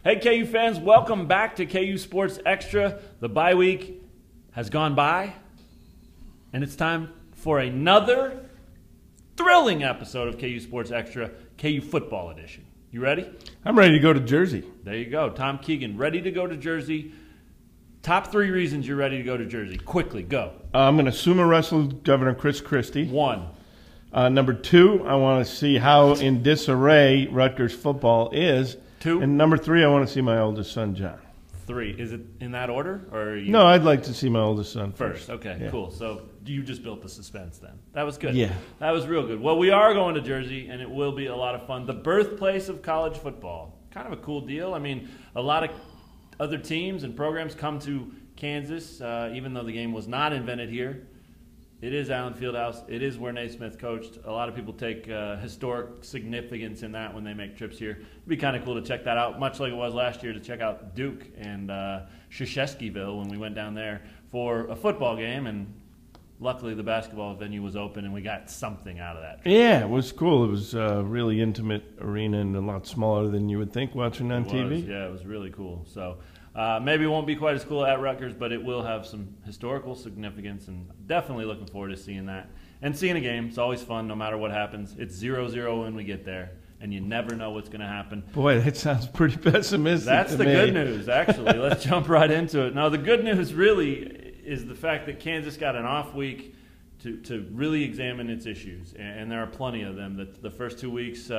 Hey, KU fans, welcome back to KU Sports Extra. The bye week has gone by, and it's time for another thrilling episode of KU Sports Extra, KU Football Edition. You ready? I'm ready to go to Jersey. There you go. Tom Keegan, ready to go to Jersey. Top 3 reasons you're ready to go to Jersey. Quickly, go. I'm going to sumo wrestle Governor Christie. 1. Number 2, I want to see how in disarray Rutgers football is. 2. And number 3, I want to see my oldest son, John. 3. Is it in that order? Or are you... No, I'd like to see my oldest son first. Okay, yeah. Cool. So you just built the suspense then. That was good. Yeah. That was real good. Well, we are going to Jersey, and it will be a lot of fun. The birthplace of college football. Kind of a cool deal. I mean, a lot of other teams and programs come to Kansas, even though the game was not invented here. It is Allen Fieldhouse. It is where Naismith coached. A lot of people take historic significance in that when they make trips here. It'd be kind of cool to check that out, much like it was last year to check out Duke and Shesheskyville when we went down there for a football game. And luckily the basketball venue was open and we got something out of that. Yeah, it was cool. It was a really intimate arena and a lot smaller than you would think watching on TV. Yeah, it was really cool. So maybe it won't be quite as cool at Rutgers, but it will have some historical significance, and definitely looking forward to seeing that. And seeing a game, it's always fun no matter what happens. It's 0-0 when we get there, and you never know what's going to happen. Boy, that sounds pretty pessimistic. That's the good news, actually. Let's jump right into it. No, the good news really is the fact that Kansas got an off week to really examine its issues, and there are plenty of them. The first 2 weeks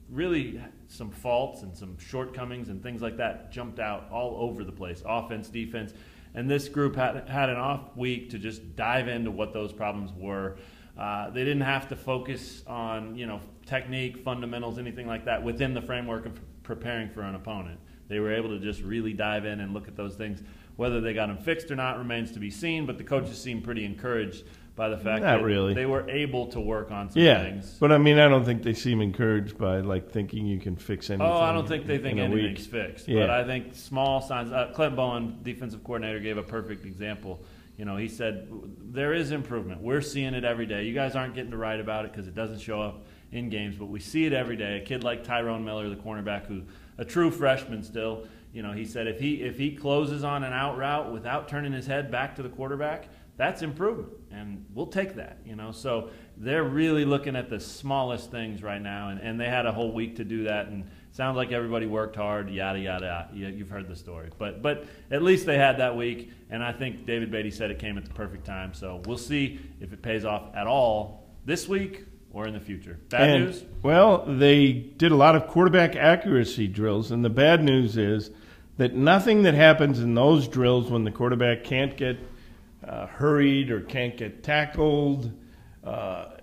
really some faults and some shortcomings and things like that jumped out all over the place, offense, defense. And this group had an off week to just dive into what those problems were. They didn't have to focus on, technique, fundamentals, anything like that within the framework of preparing for an opponent. They were able to just really dive in and look at those things. Whether they got them fixed or not remains to be seen, but the coaches seem pretty encouraged by the fact that they were able to work on some things. But I mean, I don't think they seem encouraged by thinking you can fix anything. Oh, I don't think they think anything's fixed. Yeah. But I think small signs. Clint Bowen, defensive coordinator, gave a perfect example. He said there is improvement. We're seeing it every day. You guys aren't getting to write about it because it doesn't show up in games, but we see it every day. A kid like Tyrone Miller, the cornerback, who a true freshman still. He said if he closes on an out route without turning his head back to the quarterback, that's improvement, and we'll take that. So they're really looking at the smallest things right now, and they had a whole week to do that, and it sounds like everybody worked hard, yada, yada. You've heard the story. But at least they had that week, and I think David Beatty said it came at the perfect time. So we'll see if it pays off at all this week or in the future. Bad news? Well, they did a lot of quarterback accuracy drills, and the bad news is that nothing that happens in those drills when the quarterback can't get hurried or can't get tackled,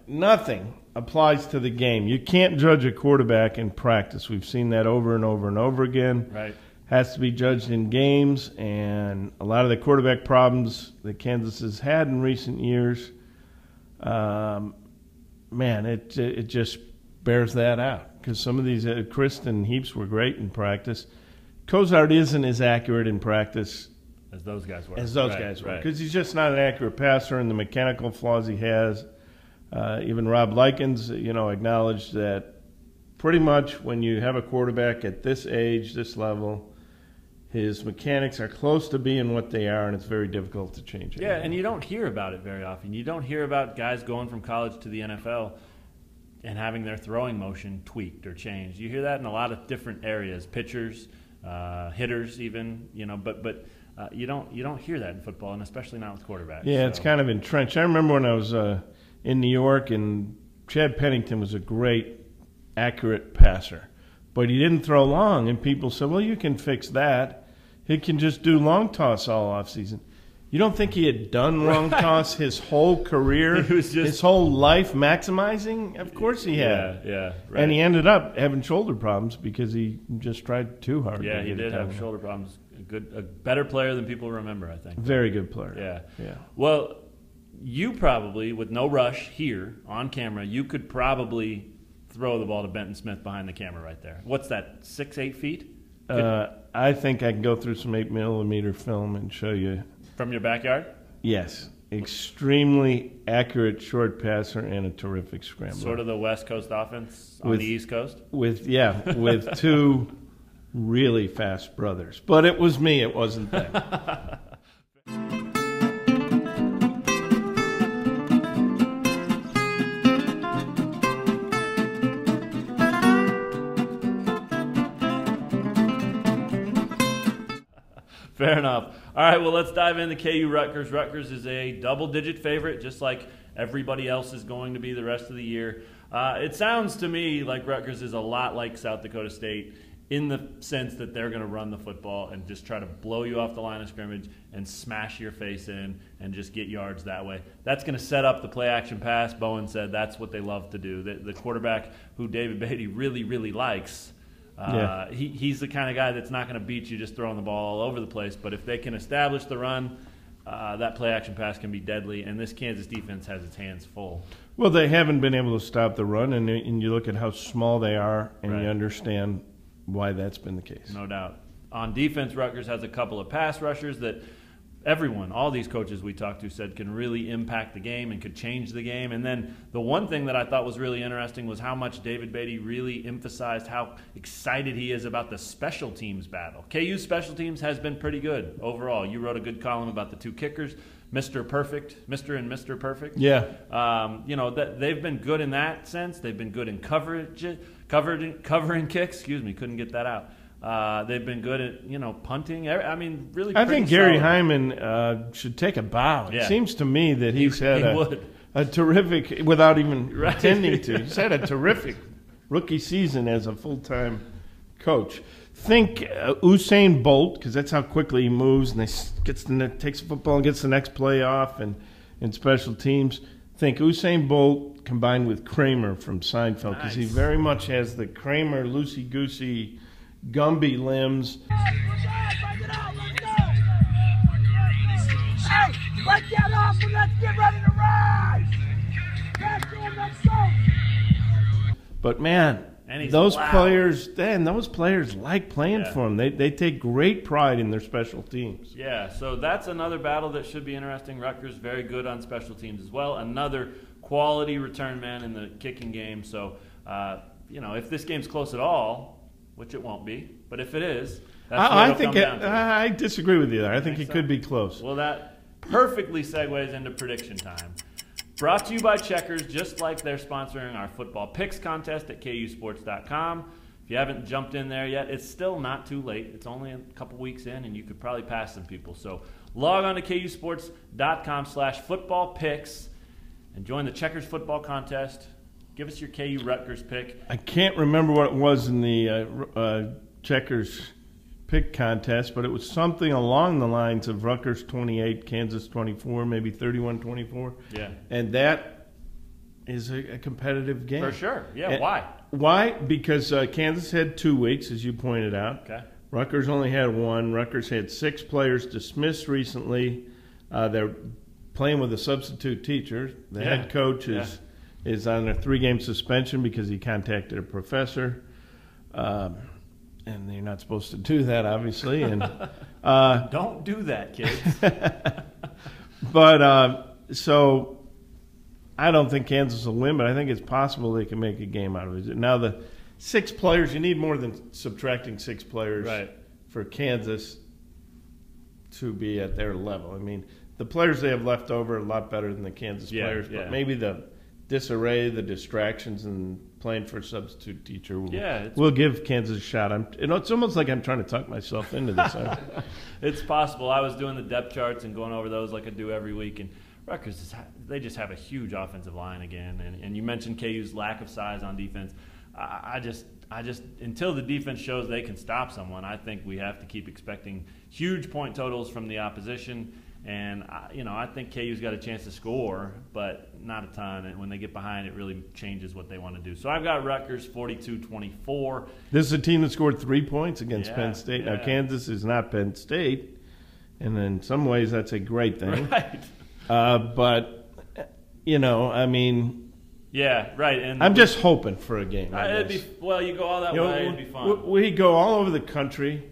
nothing applies to the game. You can't judge a quarterback in practice. We've seen that over and over and over again. Right. Has to be judged in games, and a lot of the quarterback problems that Kansas has had in recent years, it just bears that out. Because some of these, Christie and Heaps were great in practice. Cozart isn't as accurate in practice as those guys were. Because he's just not an accurate passer, and the mechanical flaws he has. Even Rob Likens, acknowledged that pretty much when you have a quarterback at this age, this level, his mechanics are close to being what they are, and it's very difficult to change it. Yeah, and you don't hear about it very often. You don't hear about guys going from college to the NFL and having their throwing motion tweaked or changed. You hear that in a lot of different areas, pitchers, hitters even, but you don't hear that in football, and especially not with quarterbacks. Yeah, it's kind of entrenched. I remember when I was in New York, and Chad Pennington was a great, accurate passer, but he didn't throw long, and people said, well, you can fix that. He can just do long toss all offseason. You don't think he had done long toss his whole career, his whole life maximizing? Of course he had. Yeah. Right. And he ended up having shoulder problems because he just tried too hard. Yeah, he did have shoulder problems. A better player than people remember, I think. Very good player. Yeah. Well, you probably, with no rush here on camera, you could probably throw the ball to Benton Smith behind the camera right there. What's that, 6-8 feet? I think I can go through some 8mm film and show you. From your backyard? Yes. Extremely accurate short passer and a terrific scrambler. Sort of the West Coast offense on the East Coast? With two really fast brothers. But it was me, it wasn't them. Fair enough. All right, well, let's dive into KU Rutgers. Rutgers is a double-digit favorite, just like everybody else is going to be the rest of the year. It sounds to me like Rutgers is a lot like South Dakota State in the sense that they're going to run the football and just try to blow you off the line of scrimmage and smash your face in and just get yards that way. That's going to set up the play-action pass. Bowen said that's what they love to do. The quarterback who David Beatty really, really likes, he's the kind of guy that's not going to beat you just throwing the ball all over the place. But if they can establish the run, that play-action pass can be deadly, and this Kansas defense has its hands full. Well, they haven't been able to stop the run, and you look at how small they are, and you understand why that's been the case. No doubt. On defense, Rutgers has a couple of pass rushers that everyone, all these coaches we talked to said can really impact the game and could change the game. And then the one thing that I thought was really interesting was how much David Beatty really emphasized how excited he is about the special teams battle. KU's special teams has been pretty good overall. You wrote a good column about the two kickers, Mr. Perfect, Mr. and Mr. Perfect. Yeah. They've been good in that sense. They've been good in covering kicks. Excuse me, couldn't get that out. They've been good at, punting. I mean, really. I think Gary Hyman should take a bow. Yeah. It seems to me that he's had a terrific, without even intending to, he's had a terrific rookie season as a full-time coach. Think Usain Bolt, because that's how quickly he moves, and takes the football and gets the next play off, and in special teams. Think Usain Bolt combined with Kramer from Seinfeld, because he very much has the Kramer loosey-goosey Gumby limbs. Hey, let that off and let's get ready to ride! Let's go! But man, those players like playing for him. They take great pride in their special teams. Yeah, so that's another battle that should be interesting. Rutgers very good on special teams as well. Another quality return man in the kicking game. So, if this game's close at all, which it won't be, but if it is, that's what it'll come down to. I disagree with you there. I think it could be close. Well, that perfectly segues into prediction time. Brought to you by Checkers, just like they're sponsoring our football picks contest at KUsports.com. If you haven't jumped in there yet, it's still not too late. It's only a couple weeks in, and you could probably pass some people. So log on to KUsports.com/football picks and join the Checkers football contest. Give us your KU Rutgers pick. I can't remember what it was in the Checkers pick contest, but it was something along the lines of Rutgers 28, Kansas 24, maybe 31-24. Yeah. And that is a competitive game. For sure. Yeah, why? Why? Because Kansas had 2 weeks, as you pointed out. Okay. Rutgers only had 1. Rutgers had 6 players dismissed recently. They're playing with a substitute teacher. The head coach is on a 3-game suspension because he contacted a professor. And you're not supposed to do that, obviously. And don't do that, kids. But so I don't think Kansas will win, but I think it's possible they can make a game out of it. Now the 6 players, you need more than subtracting 6 players for Kansas to be at their level. I mean, the players they have left over are a lot better than the Kansas players, but maybe the disarray, the distractions, and playing for a substitute teacher will give Kansas a shot. It's almost like I'm trying to talk myself into this. It's possible. I was doing the depth charts and going over those like I do every week, and Rutgers, they just have a huge offensive line again. And you mentioned KU's lack of size on defense. I just until the defense shows they can stop someone, I think we have to keep expecting huge point totals from the opposition. And, I think KU's got a chance to score, but not a ton. And when they get behind, it really changes what they want to do. So I've got Rutgers 42-24. This is a team that scored 3 points against Penn State. Now, Kansas is not Penn State, and in some ways that's a great thing. Right. But, I mean... Yeah, right. And I'm just hoping for a game. you go all that way, it'd be fun. We go all over the country,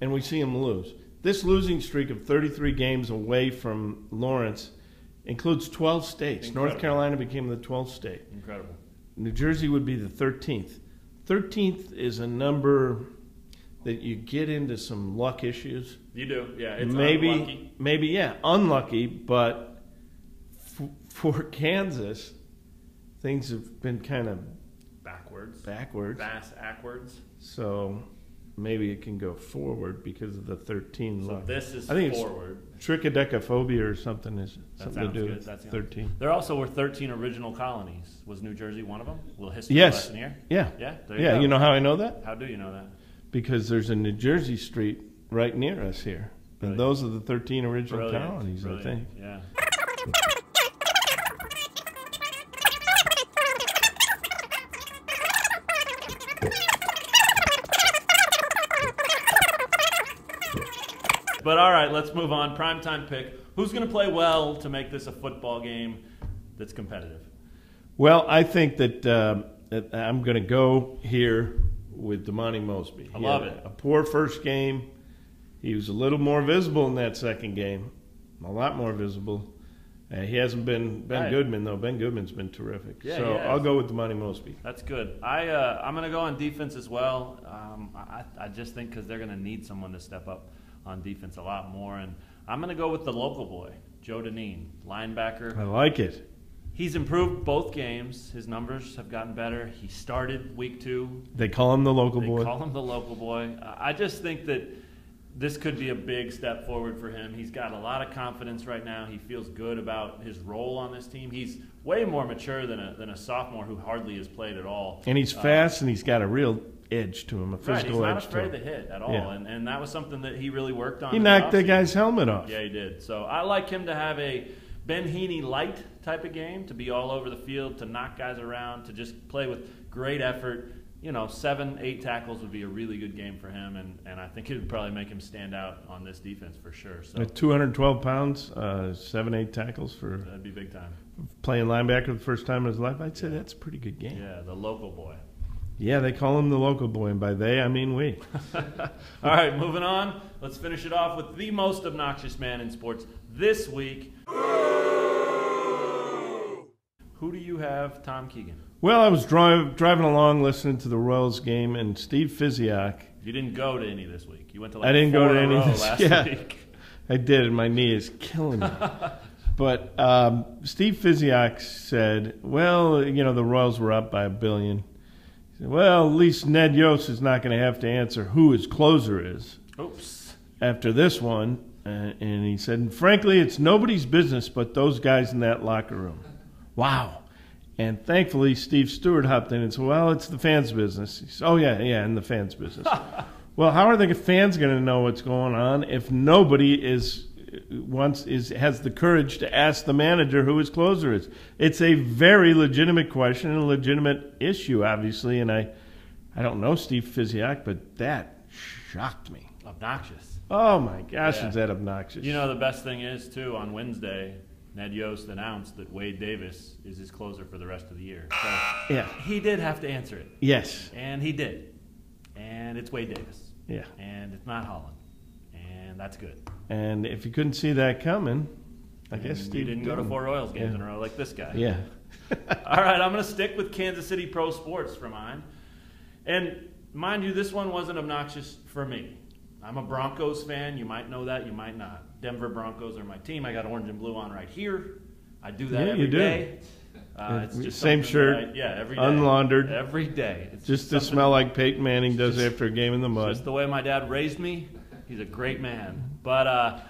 and we see them lose. This losing streak of 33 games away from Lawrence includes 12 states. Incredible. North Carolina became the 12th state. Incredible. New Jersey would be the 13th. 13th is a number that you get into some luck issues. You do, yeah. It's unlucky. Maybe, yeah, unlucky, but for Kansas, things have been kind of backwards. Backwards. So maybe it can go forward because of the 13 luck. So this is forward. Trichodecaphobia or something is something to do with That's 13. There also were 13 original colonies. Was New Jersey one of them? A little history Yes. lesson here. Yeah. Yeah. There Yeah. go. You know how I know that? How do you know that? Because there's a New Jersey street right near us here. And those are the 13 original colonies, I think. Yeah. But all right, let's move on. Primetime pick. Who's going to play well to make this a football game that's competitive? Well, I think that I'm going to go here with Damani Mosby. I love it. A poor first game. He was a little more visible in that second game, a lot more visible. He hasn't been Ben Goodman, though. Ben Goodman's been terrific. Yeah, so I'll go with Damani Mosby. That's good. I'm going to go on defense as well. I just think because they're going to need someone to step up on defense a lot more. And I'm going to go with the local boy, Joe Deneen, linebacker. I like it. He's improved both games. His numbers have gotten better. He started week 2. They call him the local boy. They call him the local boy. I just think that this could be a big step forward for him. He's got a lot of confidence right now. He feels good about his role on this team. He's way more mature than a sophomore who hardly has played at all. And he's fast, and he's got a real edge to him, a physical edge to him. Right, he's not afraid to hit at all, Yeah. and that was something that he really worked on. He knocked the guy's helmet off. Yeah, he did. So I like him to have a Ben Heaney light type of game, to be all over the field, to knock guys around, to just play with great effort. 7-8 tackles would be a really good game for him, and I think it would probably make him stand out on this defense for sure. So At 212 pounds, 7-8 tackles for that'd be big time. Playing linebacker the first time in his life, I'd say that's a pretty good game. Yeah, the local boy. Yeah, they call him the local boy, and by they, I mean we. All right, moving on. Let's finish it off with the most obnoxious man in sports this week. Who do you have, Tom Keegan? Well, I was driving along listening to the Royals game, and Steve Fiziak. You didn't go to any this week. You went to I didn't go to any last week. I did, and my knee is killing me. But Steve Fiziak said, well, the Royals were up by $1 billion. He said, well, at least Ned Yost is not going to have to answer who his closer is. Oops. After this one, and he said, frankly, it's nobody's business but those guys in that locker room. Wow. And thankfully, Steve Stewart hopped in and said, well, it's the fans' business. He said, oh, yeah, in the fans' business. Well, how are the fans going to know what's going on if nobody has the courage to ask the manager who his closer is? It's a very legitimate question and a legitimate issue, obviously, and I don't know Steve Fiziak, but that shocked me. Obnoxious. Oh, my gosh, Yeah. is that obnoxious. The best thing is, too, on Wednesday, Ned Yost announced that Wade Davis is his closer for the rest of the year. So yeah. he did have to answer it. Yes. And he did. And it's Wade Davis. Yeah. And it's not Holland. And that's good. And if you couldn't see that coming, I guess You Steve didn't go to 4 Royals games in a row like this guy. Yeah. All right, I'm going to stick with Kansas City Pro Sports for mine. And mind you, this one wasn't obnoxious for me. I'm a Broncos fan. You might know that. You might not. Denver Broncos are my team. I got orange and blue on right here. I do that every day. It's just same shirt, every day. unlaundered. Every day. It's just to smell like Peyton Manning does after a game in the mud. Just the way my dad raised me. He's a great man. But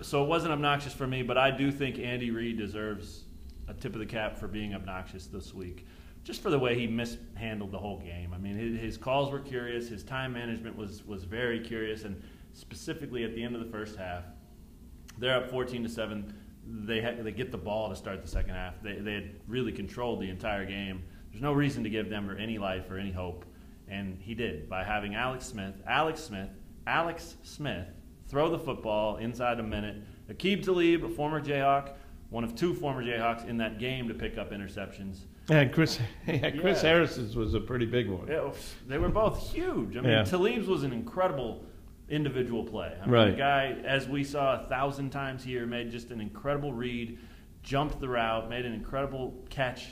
so it wasn't obnoxious for me, but I do think Andy Reid deserves a tip of the cap for being obnoxious this week, just for the way he mishandled the whole game. I mean, his calls were curious. His time management was very curious, and specifically at the end of the first half, they're up 14-7. They get the ball to start the second half. They had really controlled the entire game. There's no reason to give Denver any life or any hope, and he did by having Alex Smith throw the football inside a minute. Aqib Talib, a former Jayhawk, one of 2 former Jayhawks in that game to pick up interceptions. Yeah, Chris Harris's was a pretty big one. Yeah, they were both huge. I mean, Talib's was an incredible individual play. I mean, right. The guy, as we saw 1,000 times here, made just an incredible read, jumped the route, made an incredible catch,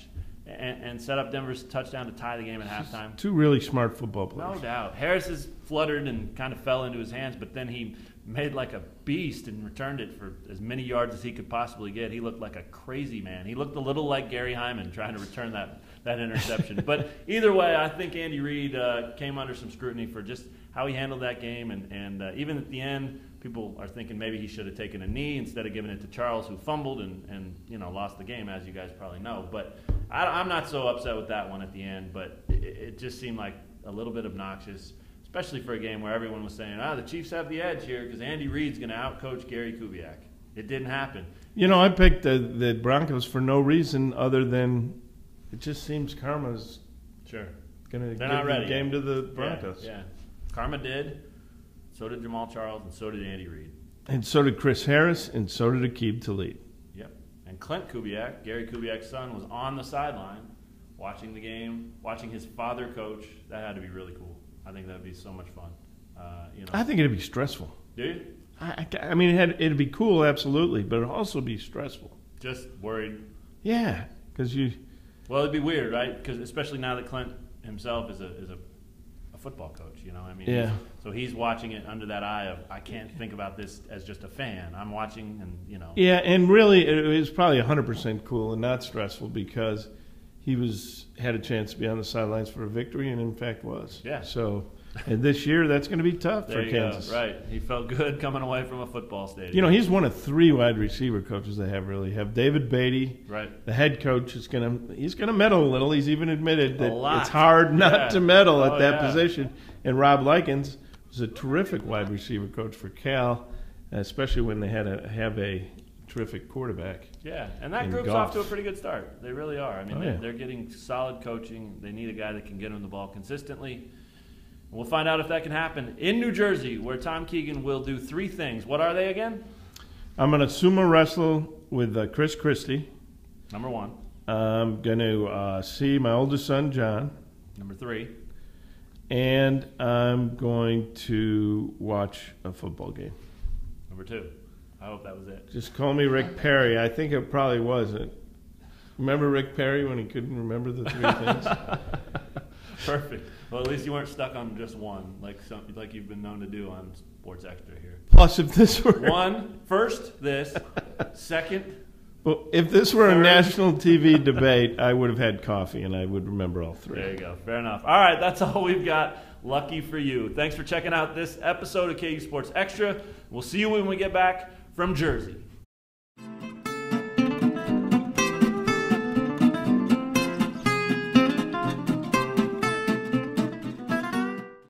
and set up Denver's touchdown to tie the game at halftime. Two really smart football players. No doubt. Harris is fluttered and kind of fell into his hands, but then he made like a beast and returned it for as many yards as he could possibly get. He looked like a crazy man. He looked a little like Gary Hyman trying to return that interception. But either way, I think Andy Reid came under some scrutiny for just how he handled that game. And even at the end, people are thinking maybe he should have taken a knee instead of giving it to Charles, who fumbled and lost the game, as you guys probably know. But I'm not so upset with that one at the end, but it just seemed like a little bit obnoxious, especially for a game where everyone was saying, the Chiefs have the edge here because Andy Reid's going to outcoach Gary Kubiak. It didn't happen. I picked the Broncos for no reason other than it just seems karma's going to give the game to the Broncos. Yeah. Karma did. So did Jamal Charles, and so did Andy Reid. And so did Chris Harris, and so did Aqib Talib. Yep. And Clint Kubiak, Gary Kubiak's son, was on the sideline watching the game, watching his father coach. That had to be really cool. I think that would be so much fun. I think it'd be stressful. Do you? I mean, it'd be cool, absolutely, but it'd also be stressful. Just worried. Yeah, because Well, it'd be weird, right? Because especially now that Clint himself is a football coach, Yeah. So he's watching it under that eye of, I can't think about this as just a fan. I'm watching, and Yeah, and really, it was probably 100% cool and not stressful because he had a chance to be on the sidelines for a victory, and in fact was. Yeah. So, and this year that's going to be tough for Kansas. Right. He felt good coming away from a football stadium. He's one of 3 wide receiver coaches they have. Really have David Beatty. Right. The head coach he's going to meddle a little. He's even admitted that it's hard not to meddle at that position. And Rob Likens was a terrific wide receiver coach for Cal, especially when they had have a terrific quarterback. Yeah, and that group's off to a pretty good start. They really are. I mean, they're getting solid coaching. They need a guy that can get them the ball consistently. We'll find out if that can happen in New Jersey, where Tom Keegan will do 3 things. What are they again? I'm going to sumo wrestle with Chris Christie. Number 1. I'm going to see my oldest son, John. Number 3. And I'm going to watch a football game. Number 2. I hope that was it. Just call me Rick Perry. I think it probably wasn't. Remember Rick Perry when he couldn't remember the 3 things? Perfect. Well, at least you weren't stuck on just one, like you've been known to do on Sports Extra here. Plus, if this were 1, first this, second. Well, if this were a national TV debate, I would have had coffee and I would remember all 3. There you go. Fair enough. All right, that's all we've got. Lucky for you. Thanks for checking out this episode of KU Sports Extra. We'll see you when we get back from Jersey.